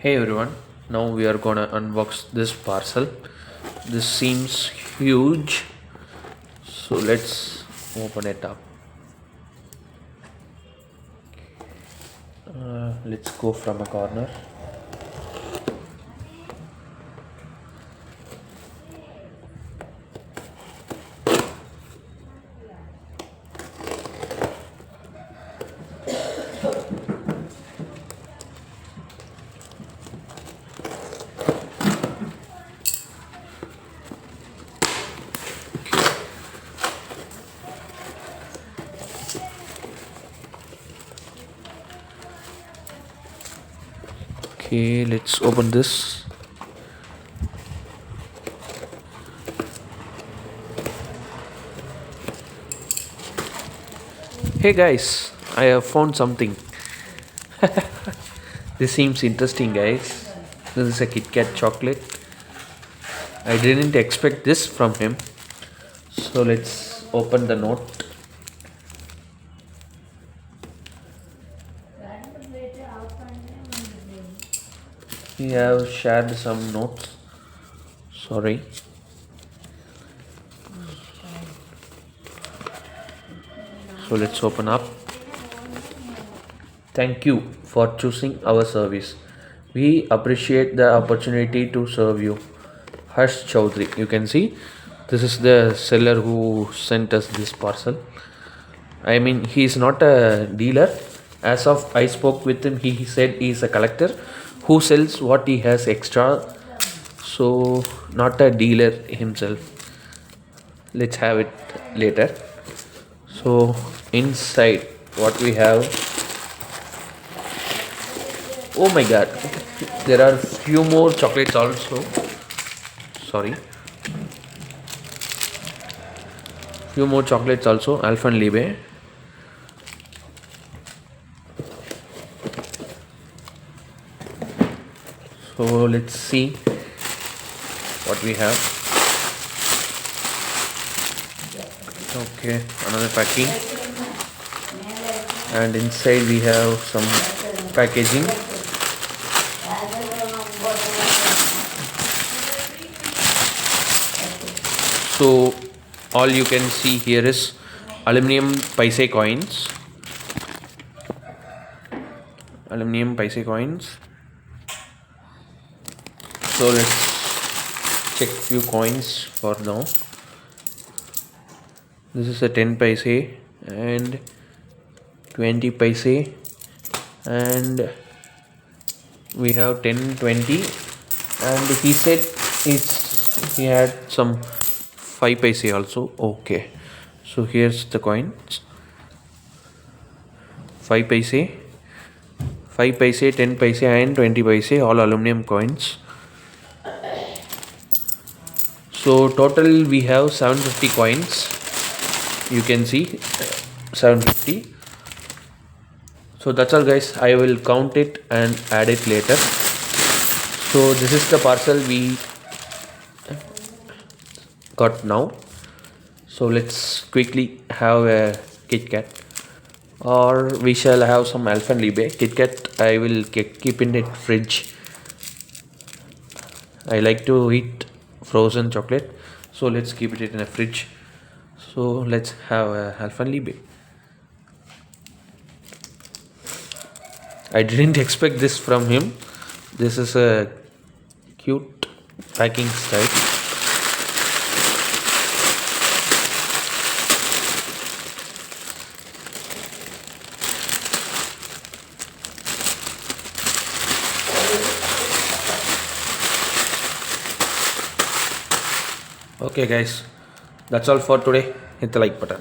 Hey everyone, now we are gonna unbox this parcel. This seems huge, so let's open it up. Let's go from a corner. Okay, let's open this. Hey guys, I have found something. This seems interesting, guys. This is a Kit Kat chocolate. I didn't expect this from him. So let's open the note. We have shared some notes. Sorry. So let's open up. Thank you for choosing our service. We appreciate the opportunity to serve you. Harsh Choudhary. You can see this is the seller who sent us this parcel. I mean, he is not a dealer. As of I spoke with him, he said he is a collector who sells what he has extra. So, not a dealer himself. Let's have it later. So, inside what we have. Oh my god, there are few more chocolates also. Sorry. Few more chocolates also. Alphenliebe. So let's see what we have. Okay, another packing, and inside we have some packaging. So all you can see here is aluminium paise coins. Aluminium paise coins. So let's check few coins for now. This is a 10 paise and 20 paise, and we have 10, 20, and he said he had some 5 paise also. Okay, so here's the coins. 5 paise, 5 paise, 10 paise and 20 paise, all aluminum coins. So total we have 750 coins. You can see 750. So that's all guys. I will count it and add it later. So this is the parcel we got now. So let's quickly have a Kit Kat, or we shall have some Alphenliebe. Kit Kat I will keep in the fridge. I like to eat frozen chocolate, so let's keep it in a fridge. So let's have a Alphenliebe. I didn't expect this from him. This is a cute packing style. Okay guys, that's all for today. Hit the like button.